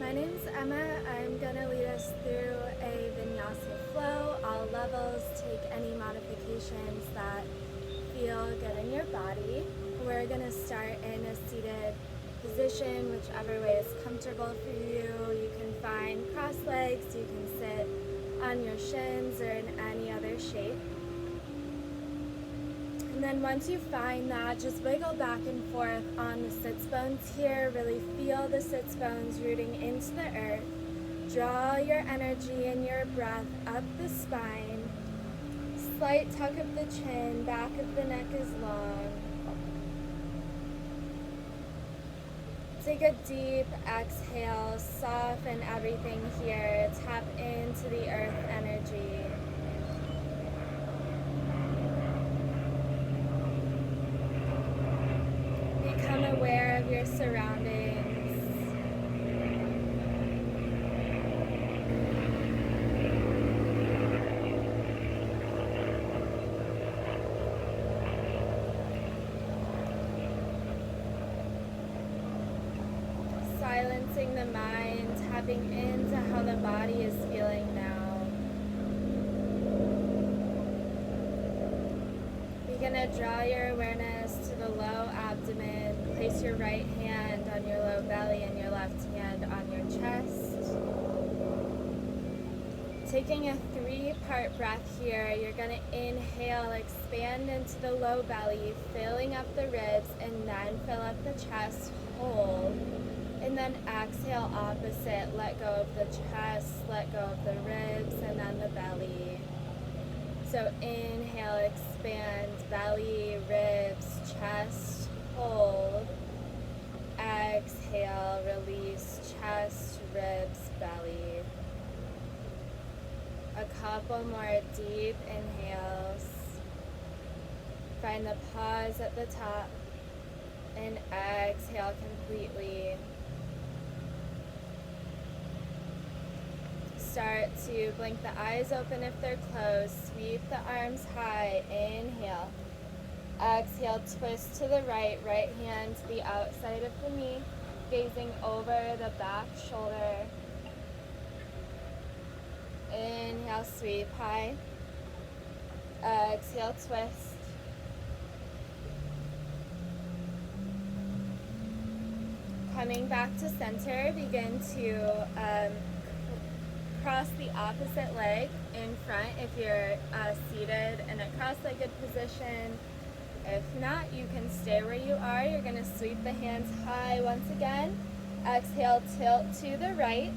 My name's Emma. I'm going to lead us through a vinyasa flow, all levels. Take any modifications that feel good in your body. We're going to start in a seated position, whichever way is comfortable for you. You can find cross legs, you can sit on your shins or in any other shape. And then once you find that, just wiggle back and forth on the sits bones here. Really feel the sits bones rooting into the earth. Draw your energy and your breath up the spine. Slight tuck of the chin, back of the neck is long. Take a deep exhale, soften everything here. Tap into the earth energy. Become aware of your surroundings. Silencing the mind, tapping into how the body is feeling now. You're going to draw your awareness to the low abdomen. Place your right hand on your low belly and your left hand on your chest. Taking a 3-part breath here, you're going to inhale, expand into the low belly, filling up the ribs, and then fill up the chest, hold. And then exhale opposite, let go of the chest, let go of the ribs, and then the belly. So inhale, expand, belly, ribs, chest, hold. Exhale, release, chest, ribs, belly. A couple more deep inhales. Find the pause at the top. And exhale completely. Start to blink the eyes open if they're closed. Sweep the arms high. Inhale. Exhale, twist to the right. Right hand to the outside of the knee. Gazing over the back shoulder. Inhale, sweep high. Exhale, twist. Coming back to center, begin to cross the opposite leg in front if you're seated in a cross-legged position. If not, you can stay where you are. You're going to sweep the hands high once again. Exhale, tilt to the right.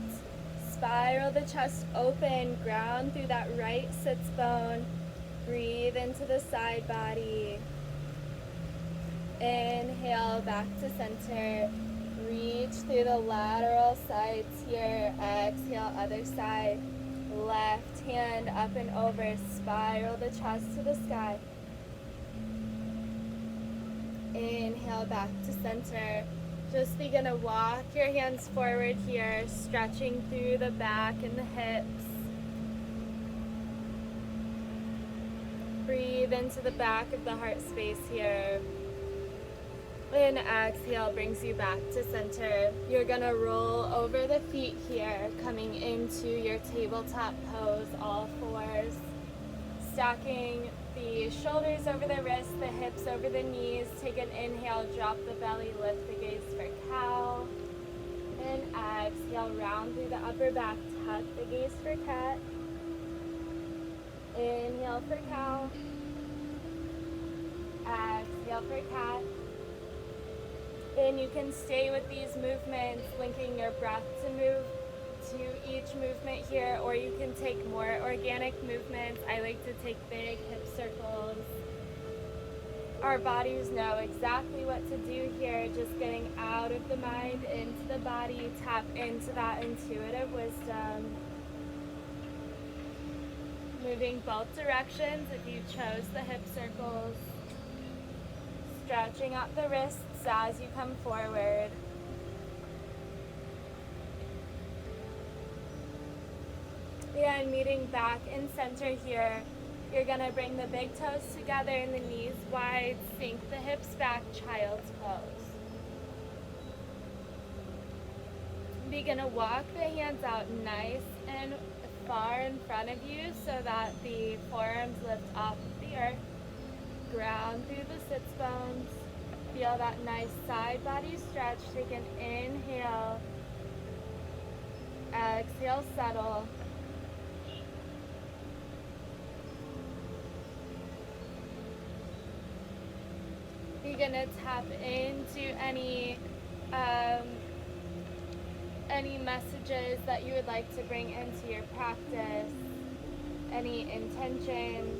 Spiral the chest open. Ground through that right sits bone. Breathe into the side body. Inhale, back to center. Reach through the lateral sides here. Exhale, other side. Left hand up and over. Spiral the chest to the sky. Inhale, back to center. Just begin to walk your hands forward here, stretching through the back and the hips. Breathe into the back of the heart space here. And exhale brings you back to center. You're gonna roll over the feet here, coming into your tabletop pose, all fours. Stacking the shoulders over the wrists, the hips over the knees. Take an inhale, drop the belly, lift the gaze for cow. And exhale, round through the upper back, tuck the gaze for cat. Inhale for cow. Exhale for cat. And you can stay with these movements, linking your breath to move to each movement here, or you can take more organic movements. I like to take big hip circles. Our bodies know exactly what to do here, just getting out of the mind, into the body, tap into that intuitive wisdom. Moving both directions if you chose the hip circles. Stretching out the wrists as you come forward. And meeting back in center here, you're going to bring the big toes together and the knees wide, sink the hips back, child's pose. Begin to walk the hands out nice and far in front of you so that the forearms lift off the earth. Ground through the sits bones. Feel that nice side body stretch. Take an inhale. Exhale, settle. Begin to tap into any messages that you would like to bring into your practice, any intentions.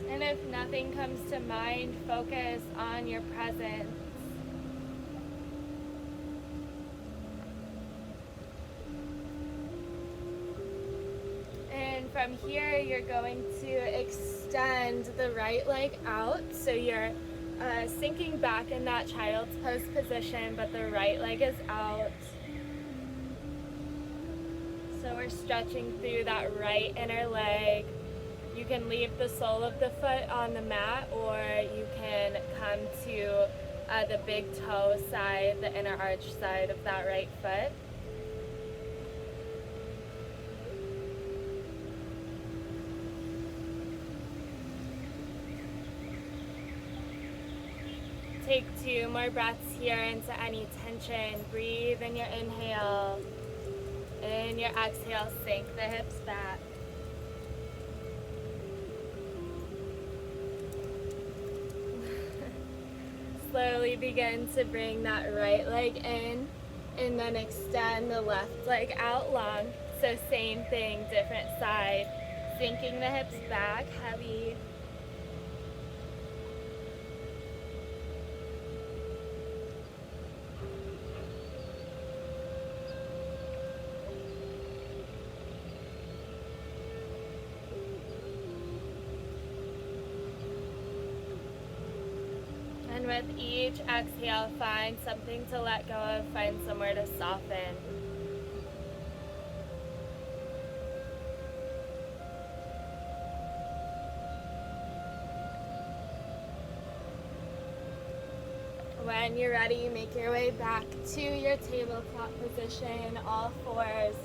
And if nothing comes to mind, focus on your presence. And from here, you're going to extend the right leg out. So you're sinking back in that child's pose position, but the right leg is out. So we're stretching through that right inner leg. You can leave the sole of the foot on the mat, or you can come to the big toe side, the inner arch side of that right foot. Take 2 more breaths here into any tension. Breathe in your inhale. In your exhale, sink the hips back. Slowly begin to bring that right leg in and then extend the left leg out long. So same thing, different side. Sinking the hips back, heavy. And with each exhale, find something to let go of, find somewhere to soften. When you're ready, make your way back to your tabletop position, all fours.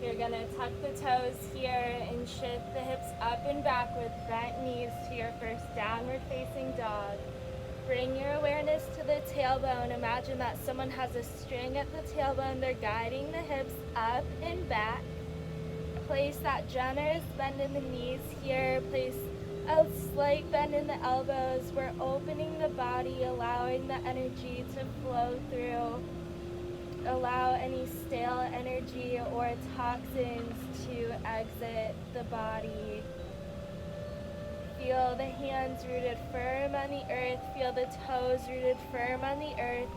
You're gonna tuck the toes here and shift the hips up and back with bent knees to your first downward facing dog. Bring your awareness to the tailbone. Imagine that someone has a string at the tailbone. They're guiding the hips up and back. Place that generous bend in the knees here. Place a slight bend in the elbows. We're opening the body, allowing the energy to flow through. Allow any stale energy or toxins to exit the body. Feel the hands rooted firm on the earth. Feel the toes rooted firm on the earth.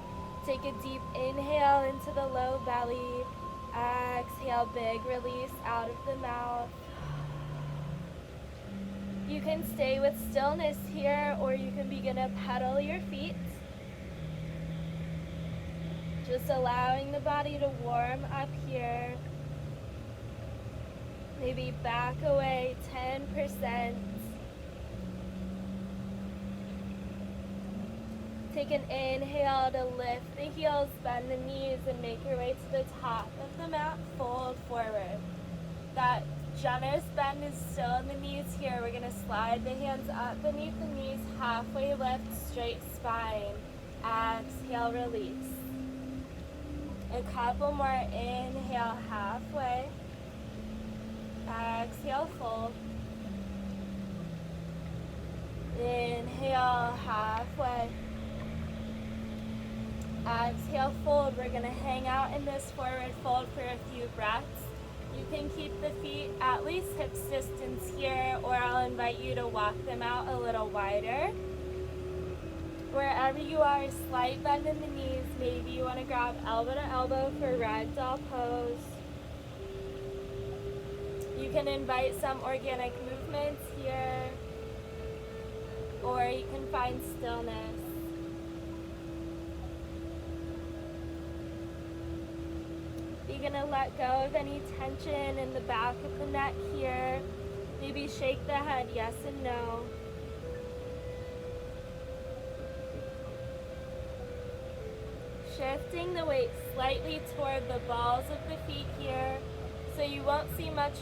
Take a deep inhale into the low belly. Exhale, big release out of the mouth. You can stay with stillness here, or you can begin to pedal your feet. Just allowing the body to warm up here. Maybe back away 10%. Take an inhale to lift the heels, bend the knees, and make your way to the top of the mat. Fold forward. That generous bend is still in the knees here. We're going to slide the hands up beneath the knees, halfway lift, straight spine. Exhale, release. A couple more. Inhale, halfway. Exhale, fold. Inhale, halfway. Exhale, fold. We're going to hang out in this forward fold for a few breaths. You can keep the feet at least hips distance here, or I'll invite you to walk them out a little wider. Wherever you are, slight bend in the knees. Maybe you want to grab elbow to elbow for ragdoll pose. You can invite some organic movements here, or you can find stillness. You're going to let go of any tension in the back of the neck here. Maybe shake the head yes and no. shifting the weight slightly toward the balls of the feet here, so you won't see much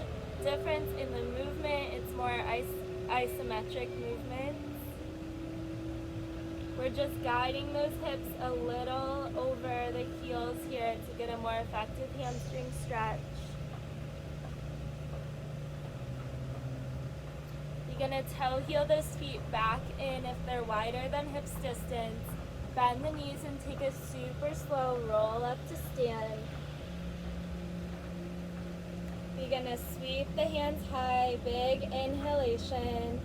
difference in the movement. It's more isometric movements. We're just guiding those hips a little over the heels here to get a more effective hamstring stretch. You're going to toe heel those feet back in if they're wider than hips distance. Bend the knees and take a super slow roll up to stand. You're going to sweep the hands high, big inhalation.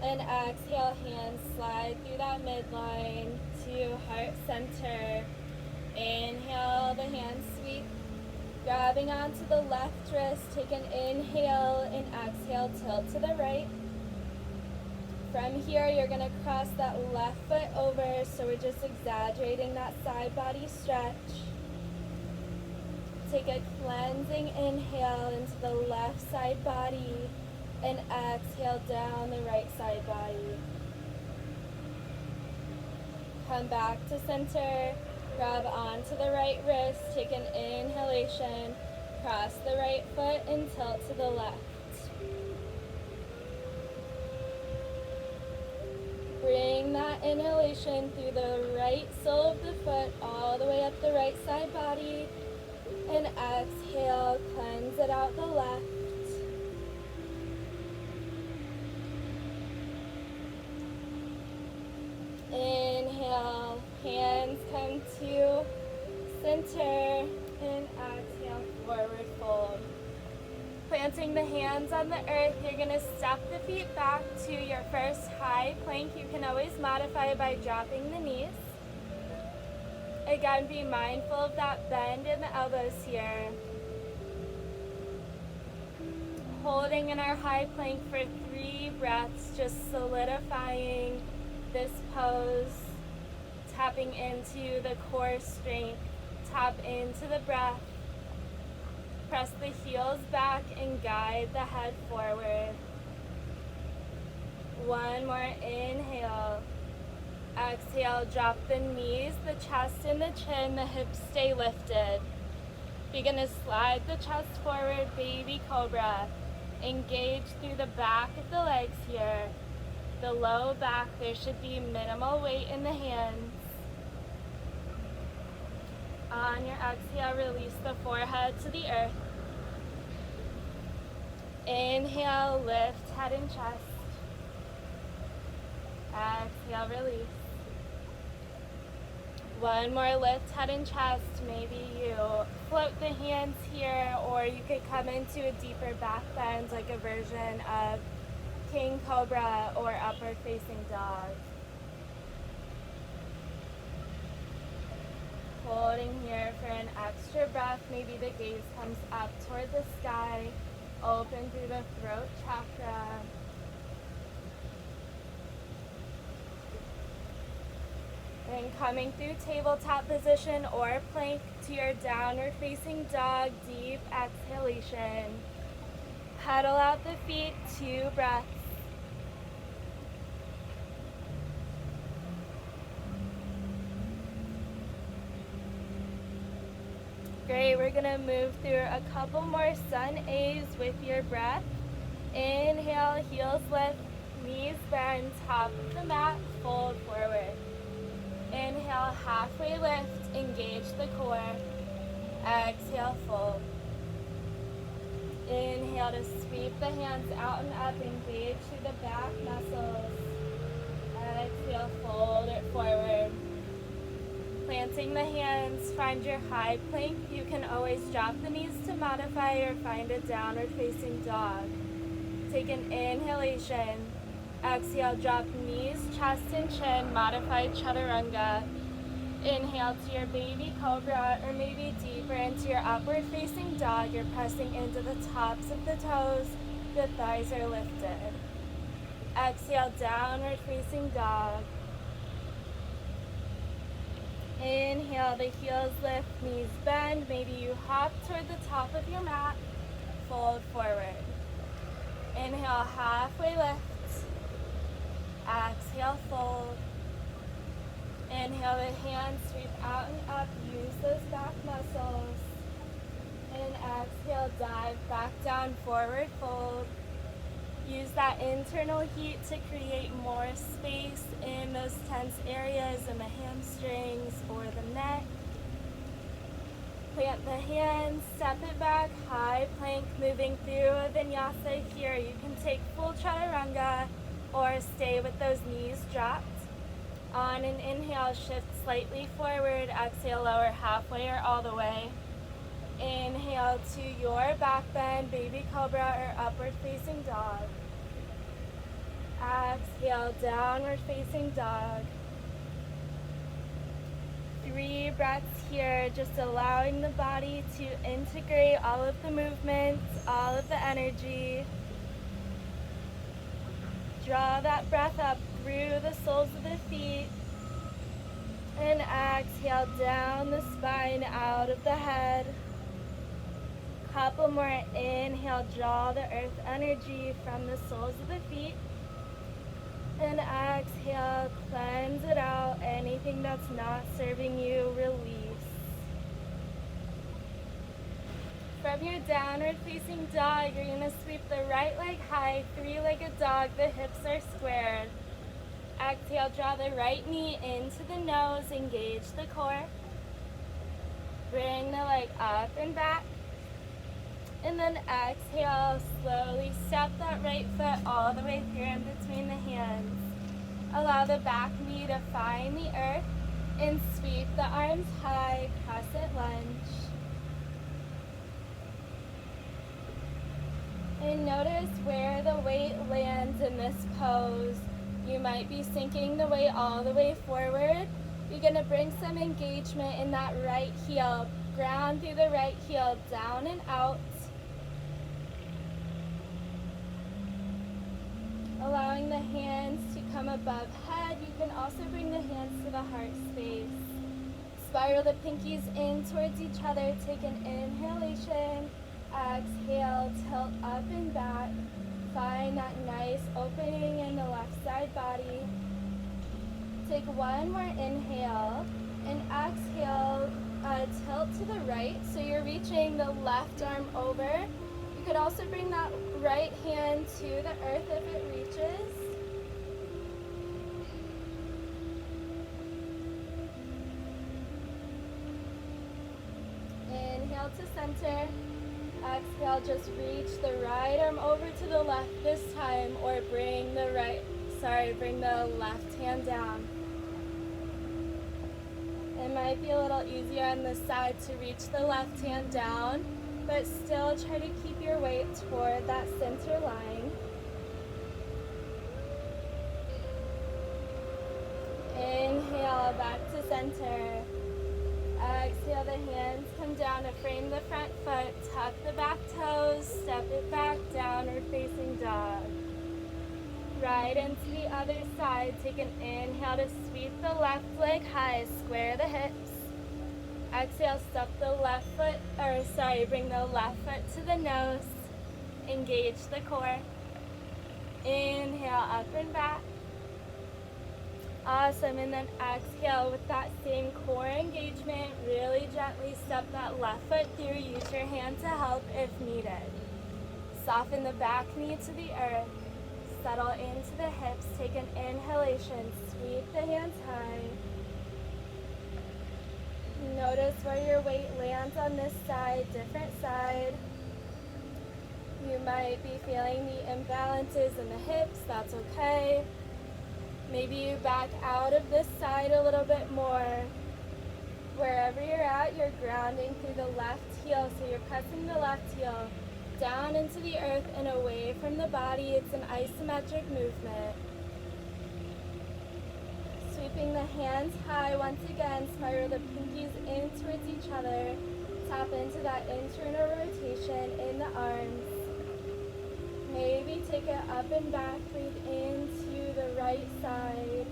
And exhale, hands slide through that midline to heart center. Inhale, the hands sweep. Grabbing onto the left wrist, take an inhale and exhale, tilt to the right. From here, you're going to cross that left foot over, so we're just exaggerating that side body stretch. Take a cleansing inhale into the left side body and exhale down the right side body. Come back to center. Grab onto the right wrist, take an inhalation, cross the right foot and tilt to the left. Bring that inhalation through the right sole of the foot all the way up the right side body, and exhale, cleanse it out the left. Inhale, hands come to center, and exhale, forward fold. Planting the hands on the earth, you're going to step the feet back to your first high plank. You can always modify by dropping the knees. Again, be mindful of that bend in the elbows here. Holding in our high plank for 3 breaths, just solidifying this pose, tapping into the core strength, tap into the breath, press the heels back and guide the head forward. One more inhale. Exhale, drop the knees, the chest and the chin, the hips stay lifted. You're going to slide the chest forward, baby cobra. Engage through the back of the legs here. The low back, there should be minimal weight in the hands. On your exhale, release the forehead to the earth. Inhale, lift head and chest. Exhale, release. One more lift, head and chest. Maybe you float the hands here, or you could come into a deeper back bend, like a version of King Cobra or upward facing dog. Holding here for an extra breath. Maybe the gaze comes up toward the sky. Open through the throat chakra. And coming through tabletop position or plank to your downward facing dog, deep exhalation. Pedal out the feet, 2 breaths. Great, we're gonna move through a couple more sun A's with your breath. Inhale, heels lift, knees bend, top of the mat, fold forward. Inhale, halfway lift, engage the core. Exhale, fold. Inhale to sweep the hands out and up, engage through the back muscles. Exhale, fold it forward. Planting the hands, find your high plank. You can always drop the knees to modify or find a downward facing dog. Take an inhalation. Exhale, drop knees, chest and chin, modified chaturanga. Inhale to your baby cobra, or maybe deeper into your upward facing dog. You're pressing into the tops of the toes, the thighs are lifted. Exhale, downward facing dog. Inhale, the heels lift, knees bend. Maybe you hop toward the top of your mat, fold forward. Inhale, halfway lift. Exhale, fold. Inhale, the hands sweep out and up. Use those back muscles. And exhale, dive back down, forward fold. Use that internal heat to create more space in those tense areas in the hamstrings or the neck. Plant the hands, step it back, high plank, moving through a vinyasa here. You can take full chaturanga or stay with those knees dropped. On an inhale, shift slightly forward. Exhale, lower halfway or all the way. Inhale to your back bend, baby cobra or upward facing dog. Exhale, downward facing dog. 3 breaths here, just allowing the body to integrate all of the movements, all of the energy. Draw that breath up through the soles of the feet. And exhale down the spine, out of the head. Couple more. Inhale, draw the earth energy from the soles of the feet. And exhale, cleanse it out. Anything that's not serving you, release. From your downward facing dog, you're gonna sweep the right leg high, 3-legged dog. The hips are squared. Exhale, draw the right knee into the nose, engage the core. Bring the leg up and back. And then exhale, slowly step that right foot all the way through in between the hands. Allow the back knee to find the earth and sweep the arms high, crescent lunge. And notice where the weight lands in this pose. You might be sinking the weight all the way forward. You're gonna bring some engagement in that right heel. Ground through the right heel, down and out. Allowing the hands to come above head. You can also bring the hands to the heart space. Spiral the pinkies in towards each other. Take an inhalation. Exhale, tilt up and back. Find that nice opening in the left side body. Take one more inhale and exhale, tilt to the right. So you're reaching the left arm over. You could also bring that right hand to the earth if it reaches. Inhale to center. Exhale, just reach the right arm over to the left this time, or bring the left hand down. It might be a little easier on this side to reach the left hand down, but still try to keep your weight toward that center line. Inhale, back to center. Exhale, the hands come down to frame the front foot. Tuck the back toes, step it back, downward facing dog. Right into the other side. Take an inhale to sweep the left leg high, square the hips. Exhale, step the left foot, bring the left foot to the nose. Engage the core. Inhale, up and back. Awesome, and then exhale with that same core engagement. Really gently step that left foot through. Use your hand to help if needed. Soften the back knee to the earth. Settle into the hips. Take an inhalation. Sweep the hands high. Notice where your weight lands on this side, different side. You might be feeling the imbalances in the hips. That's okay. Maybe you back out of this side a little bit more. Wherever you're at, you're grounding through the left heel. So you're pressing the left heel down into the earth and away from the body. It's an isometric movement. Sweeping the hands high once again. Spiral the pinkies in towards each other. Tap into that internal rotation in the arms. Maybe take it up and back. Breathe into the right side.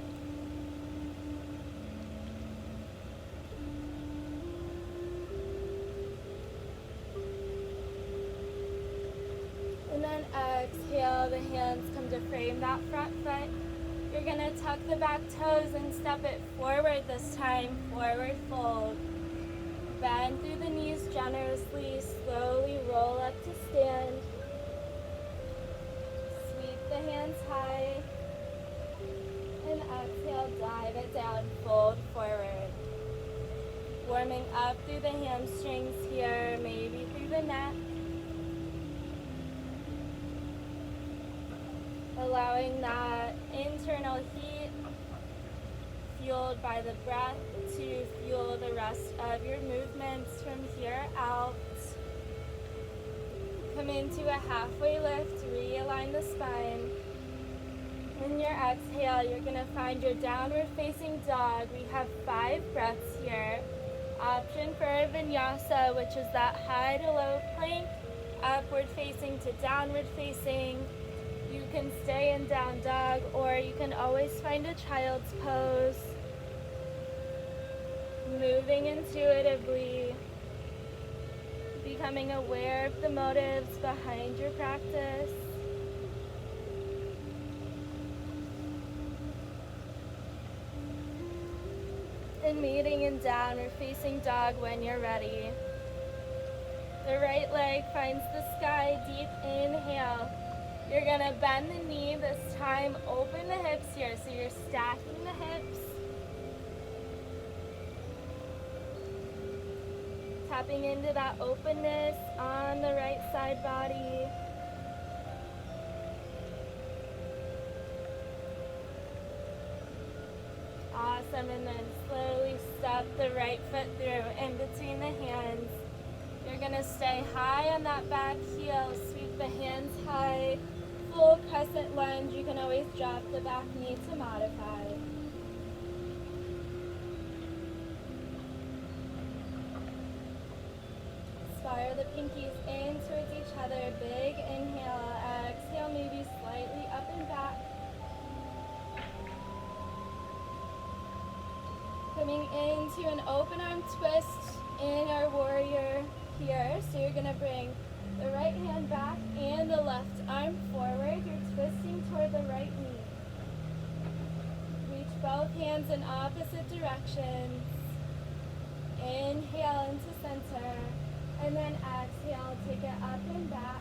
And then exhale, the hands come to frame that front foot. You're gonna tuck the back toes and step it forward this time, forward fold. Bend through the knees generously, slowly roll up to stand. Sweep the hands high. And exhale, dive it down, fold forward. Warming up through the hamstrings here, maybe through the neck. Allowing that internal heat fueled by the breath to fuel the rest of your movements from here out. Come into a halfway lift, realign the spine. In your exhale, you're going to find your downward facing dog. We have 5 breaths here. Option for a vinyasa, which is that high to low plank, upward facing to downward facing. You can stay in down dog, or you can always find a child's pose. Moving intuitively, becoming aware of the motives behind your practice. And meeting in downward facing dog when you're ready. The right leg finds the sky, deep inhale. You're gonna bend the knee this time, open the hips here, so you're stacking the hips. Tapping into that openness on the right side body. Awesome, and then slowly step the right foot through in between the hands. You're gonna stay high on that back heel, sweep the hands high, full crescent lunge. You can always drop the back knee to modify. Spiral the pinkies in towards each other, big inhale, exhale, maybe slightly up and back. Coming into an open arm twist in our warrior here. So you're gonna bring the right hand back and the left arm forward. You're twisting toward the right knee. Reach both hands in opposite directions. Inhale into center. And then exhale, take it up and back.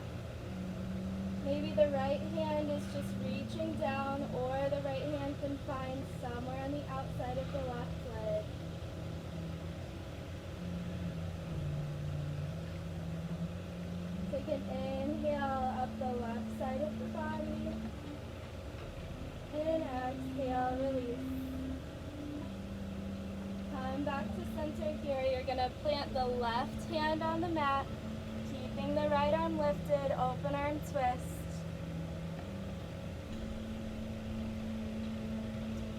Maybe the right hand is just reaching down, or the right hand can find somewhere on the outside of the left leg. Take an inhale up the left side of the body. And exhale, release. Come back to center here. You're going to plant the left hand on the mat, keeping the right arm lifted, open arm twist.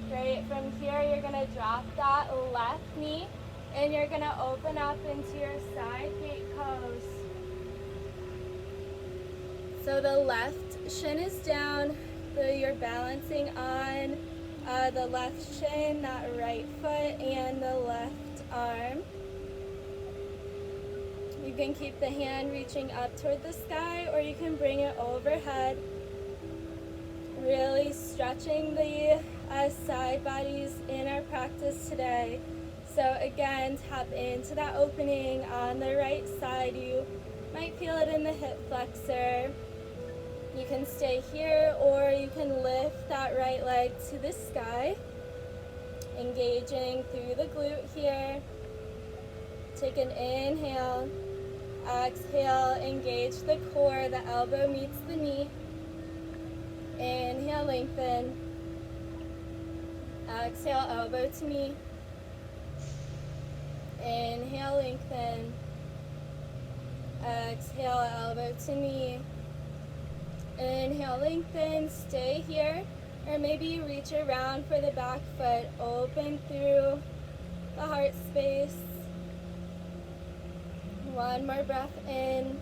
Great. From here, you're going to drop that left knee, and you're going to open up into your side gate pose. So the left shin is down, so you're balancing on the left shin, that right foot, and the left arm. You can keep the hand reaching up toward the sky, or you can bring it overhead. Really stretching the side bodies in our practice today. So again, tap into that opening on the right side. You might feel it in the hip flexor. You can stay here, or you can lift that right leg to the sky, engaging through the glute here. Take an inhale, exhale, engage the core, the elbow meets the knee. Inhale, lengthen. Exhale, elbow to knee. Inhale, lengthen. Exhale, elbow to knee. Inhale, lengthen, stay here, or maybe you reach around for the back foot, open through the heart space. One more breath in,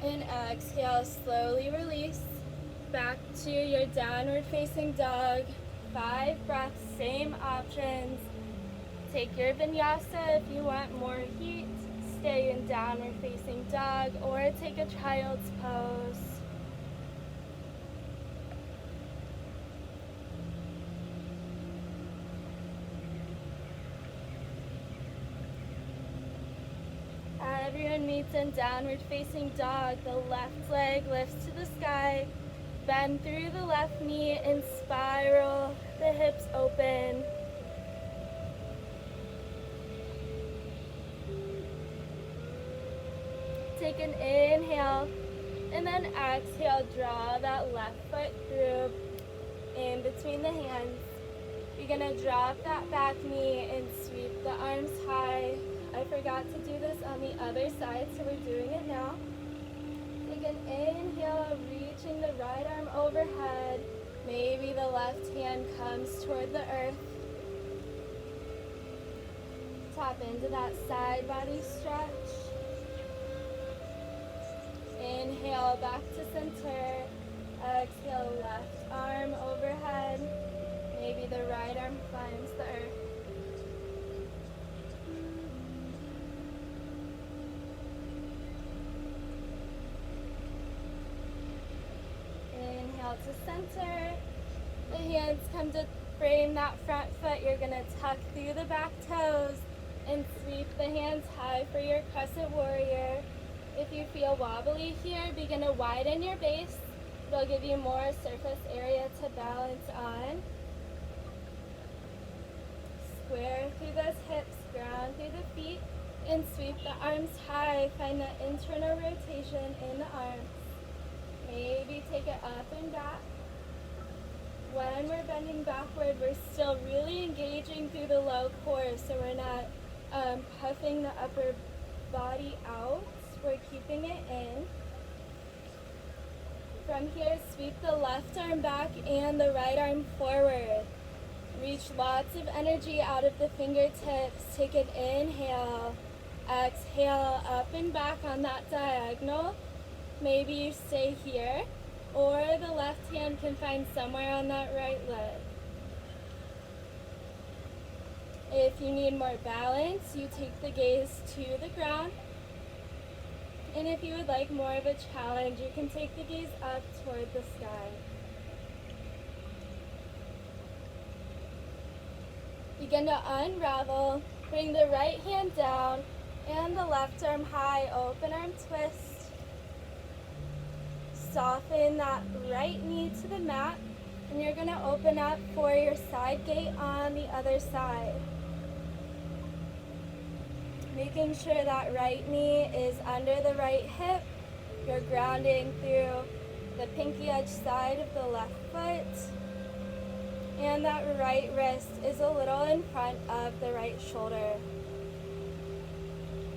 and exhale, slowly release, back to your downward facing dog. 5 breaths, same options. Take your vinyasa if you want more heat. Stay in downward facing dog, or take a child's pose. everyone meets in downward facing dog. The left leg lifts to the sky. Bend through the left knee and spiral the hips open. Take an inhale and then exhale, draw that left foot through in between the hands. You're gonna drop that back knee and sweep the arms high. I forgot to do this on the other side, so we're doing it now. Take an inhale, reaching the right arm overhead. Maybe the left hand comes toward the earth. Tap into that side body stretch. Inhale back to center. Exhale, left arm overhead. Maybe the right arm finds the earth. Inhale to center. The hands come to frame that front foot. You're going to tuck through the back toes and sweep the hands high for your crescent warrior. If you feel wobbly here, begin to widen your base. It'll give you more surface area to balance on. Square through those hips, ground through the feet, and sweep the arms high. Find the internal rotation in the arms. Maybe take it up and back. When we're bending backward, we're still really engaging through the low core, so we're not puffing the upper body out. We're keeping it in. From here, sweep the left arm back and the right arm forward. Reach lots of energy out of the fingertips. Take an inhale. Exhale, up and back on that diagonal. Maybe you stay here, or the left hand can find somewhere on that right leg. If you need more balance, you take the gaze to the ground. And if you would like more of a challenge, you can take the gaze up toward the sky. Begin to unravel. Bring the right hand down and the left arm high. Open arm twist. Soften that right knee to the mat. And you're going to open up for your side gate on the other side. Making sure that right knee is under the right hip. You're grounding through the pinky edge side of the left foot. And that right wrist is a little in front of the right shoulder.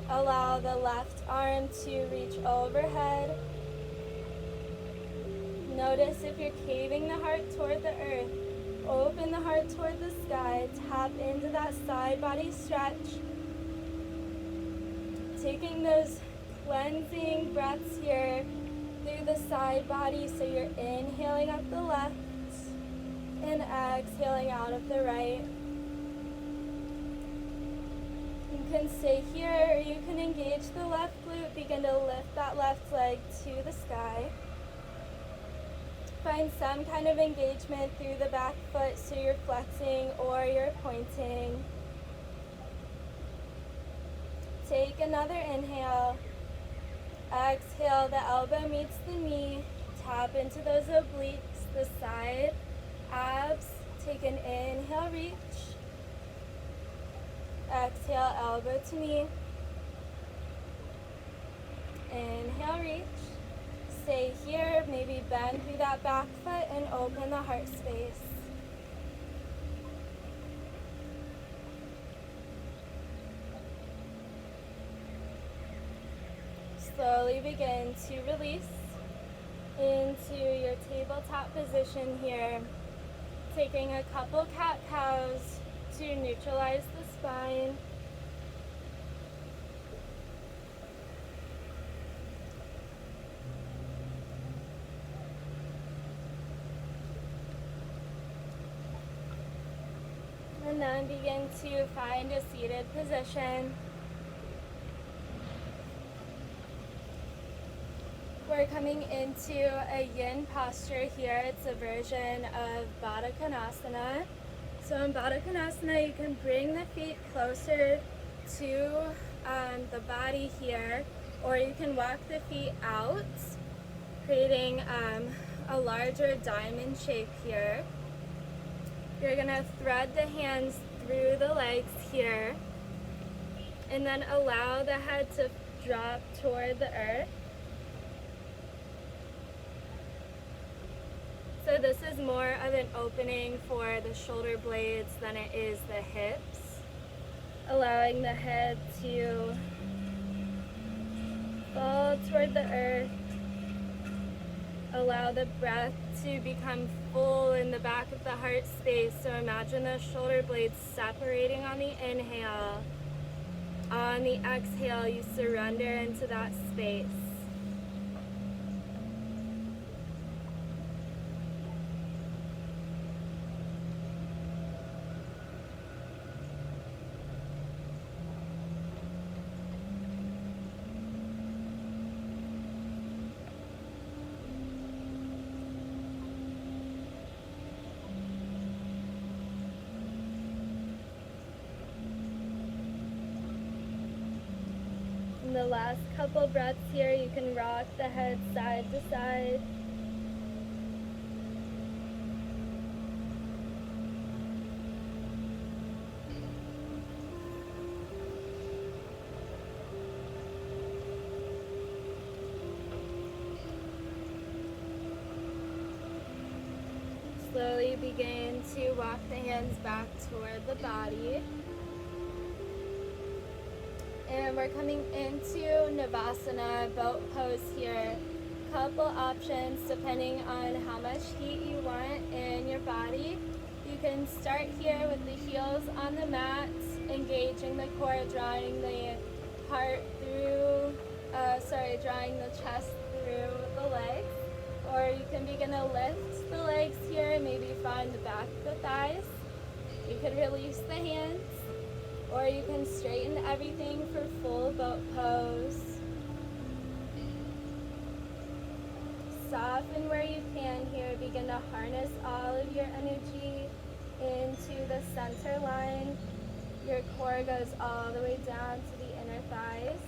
Allow the left arm to reach overhead. Notice if you're caving the heart toward the earth. Open the heart toward the sky. Tap into that side body stretch. Taking those cleansing breaths here through the side body, so you're inhaling up the left and exhaling out of the right. You can stay here, or you can engage the left glute. Begin to lift that left leg to the sky. Find some kind of engagement through the back foot, so you're flexing or you're pointing. Take another inhale. Exhale, the elbow meets the knee. Tap into those obliques, the side, abs. Take an inhale, reach. Exhale, elbow to knee. Inhale, reach. Stay here, maybe bend through that back foot and open the heart space. Slowly begin to release into your tabletop position here. Taking a couple cat-cows to neutralize the spine. And then begin to find a seated position. We're coming into a yin posture here. It's a version of Baddha Konasana. So in Baddha Konasana, you can bring the feet closer to the body here, or you can walk the feet out, creating a larger diamond shape here. You're gonna thread the hands through the legs here, and then allow the head to drop toward the earth. So this is more of an opening for the shoulder blades than it is the hips, allowing the head to fall toward the earth. Allow the breath to become full in the back of the heart space. So imagine the shoulder blades separating on the inhale. On the exhale, you surrender into that space. In the last couple breaths here, you can rock the head side to side. Slowly begin to walk the hands back toward the body. And we're coming into Navasana, boat pose here. Couple options depending on how much heat you want in your body. You can start here with the heels on the mat, engaging the core, drawing the heart through, drawing the chest through the legs. Or you can begin to lift the legs here, maybe find the back of the thighs. You could release the hands. Or you can straighten everything for full boat pose. Soften where you can here. Begin to harness all of your energy into the center line. Your core goes all the way down to the inner thighs.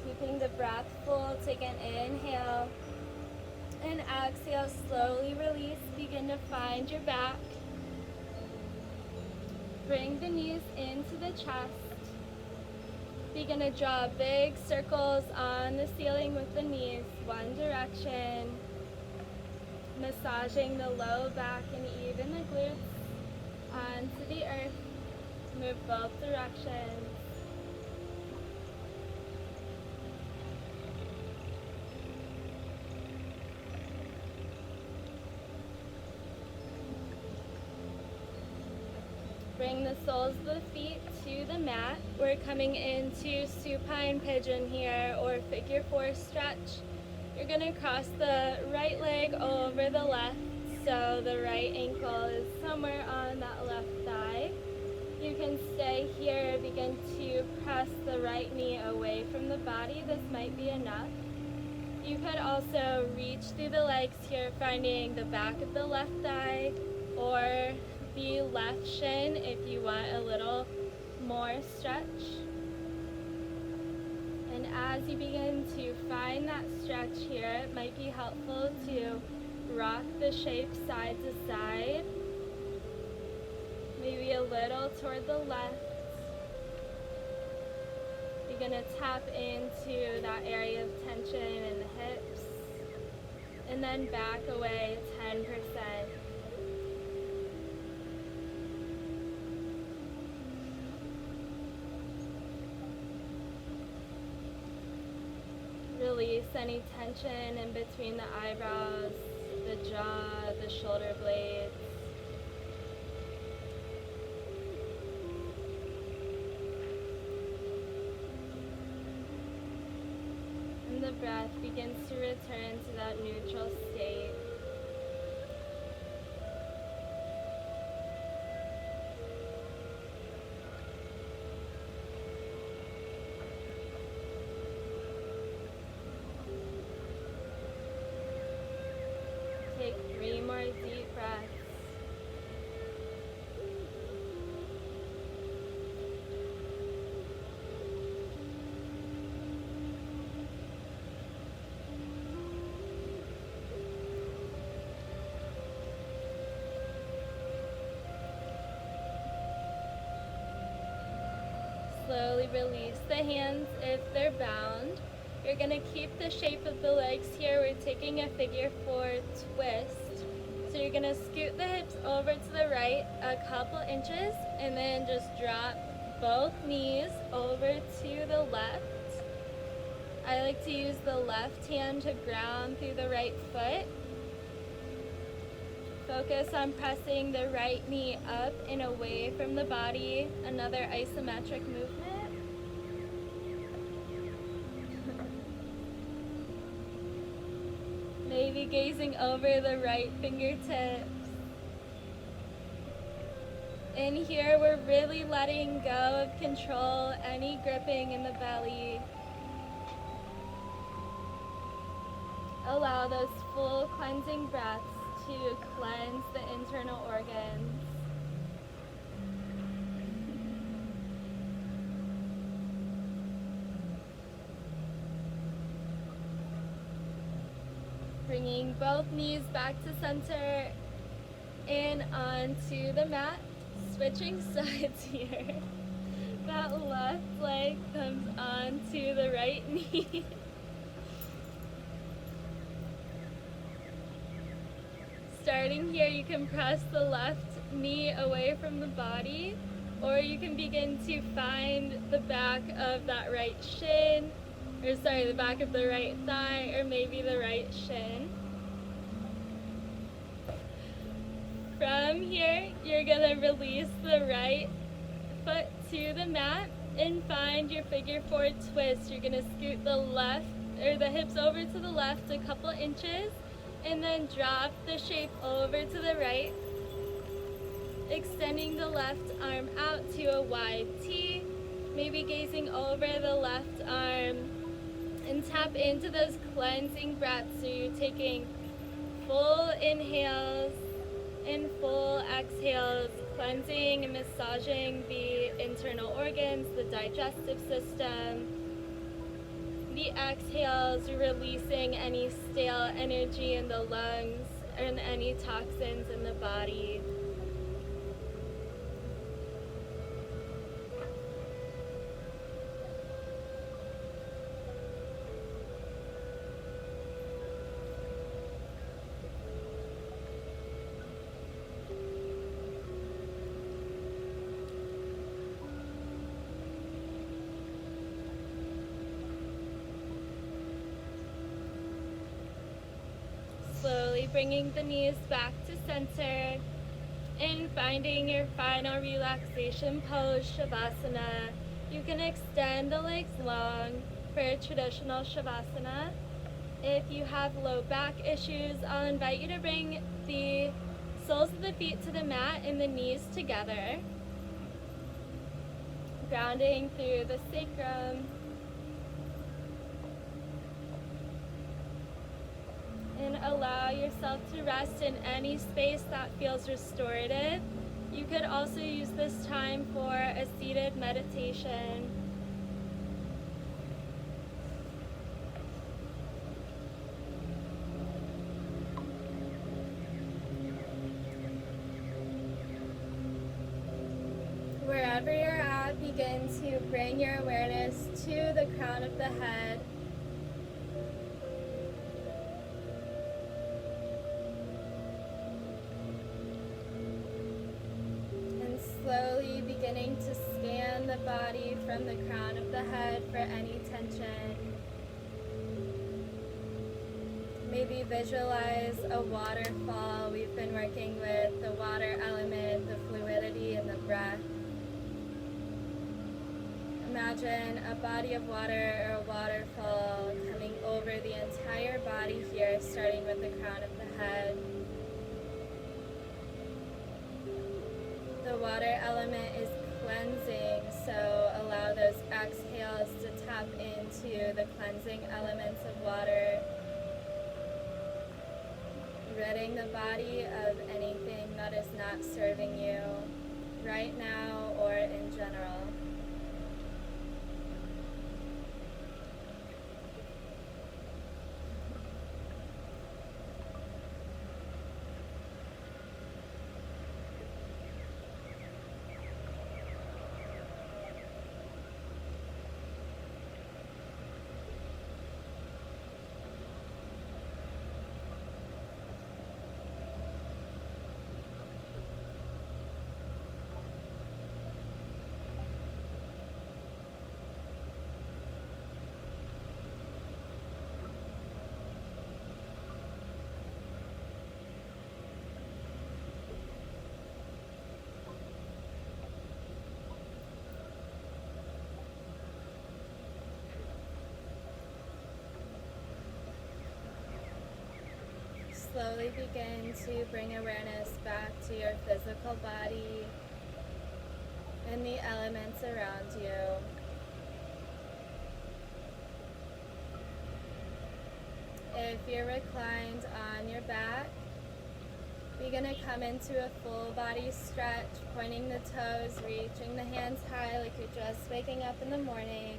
Keeping the breath full, take an inhale. And exhale, slowly release. Begin to find your back. Bring the knees into the chest. Begin to draw big circles on the ceiling with the knees, one direction. Massaging the low back and even the glutes onto the earth. Move both directions. Bring the soles of the feet to the mat. We're coming into supine pigeon here, or figure four stretch. You're going to cross the right leg over the left, so the right ankle is somewhere on that left thigh. You can stay here, begin to press the right knee away from the body. This might be enough. You could also reach through the legs here, finding the back of the left thigh, or the left shin if you want a little more stretch. And as you begin to find that stretch here, it might be helpful to rock the shape side to side, maybe a little toward the left. You're going to tap into that area of tension in the hips, and then back away 10%. Release any tension in between the eyebrows, the jaw, the shoulder blades. And the breath begins to return to that neutral state. Take 3 more deep breaths. slowly release the hands if they're bound. You're going to keep the shape of the legs here. We're taking a figure 4 twist. So you're going to scoot the hips over to the right a couple inches and then just drop both knees over to the left. I like to use the left hand to ground through the right foot. Focus on pressing the right knee up and away from the body. Another isometric movement. Maybe gazing over the right fingertips. In here, we're really letting go of control, any gripping in the belly. Allow those full cleansing breaths to cleanse the internal organs. Bringing both knees back to center and onto the mat. Switching sides here. That left leg comes onto the right knee. Starting here, you can press the left knee away from the body, or you can begin to find the back of that right shin, the back of the right thigh, or maybe the right shin. From here, you're gonna release the right foot to the mat and find your figure 4 twist. You're gonna scoot the hips over to the left a couple inches and then drop the shape over to the right, extending the left arm out to a wide T, maybe gazing over the left arm, and tap into those cleansing breaths. So you're taking full inhales and full exhales, cleansing and massaging the internal organs, the digestive system. The exhales, releasing any stale energy in the lungs and any toxins in the body. Slowly bringing the knees back to center and finding your final relaxation pose, Shavasana. You can extend the legs long for a traditional Shavasana. If you have low back issues, I'll invite you to bring the soles of the feet to the mat and the knees together. Grounding through the sacrum. And allow yourself to rest in any space that feels restorative. You could also use this time for a seated meditation. Wherever you're at, begin to bring your awareness to the crown of the head. Slowly beginning to scan the body from the crown of the head for any tension. Maybe visualize a waterfall. We've been working with the water element, the fluidity, and the breath. Imagine a body of water or a waterfall coming over the entire body here, starting with the crown of the head. The water element is cleansing, so allow those exhales to tap into the cleansing elements of water, ridding the body of anything that is not serving you right now or in general. slowly begin to bring awareness back to your physical body and the elements around you. If you're reclined on your back, you're going to come into a full body stretch, pointing the toes, reaching the hands high like you're just waking up in the morning.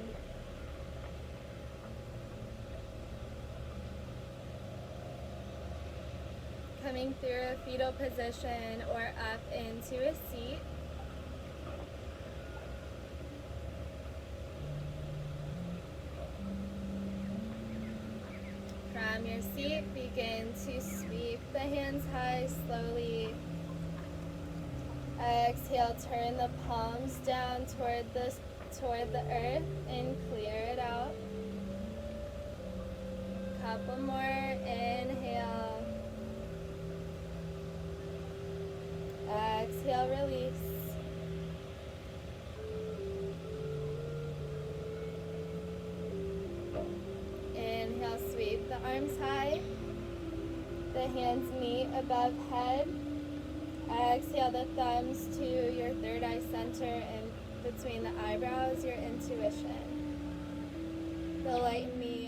Coming through a fetal position or up into a seat. From your seat, begin to sweep the hands high slowly. Exhale, turn the palms down toward the earth and clear it out. Couple more, inhale. Exhale, release. Inhale, sweep the arms high. The hands meet above head. Exhale the thumbs to your third eye center and between the eyebrows, your intuition. The light me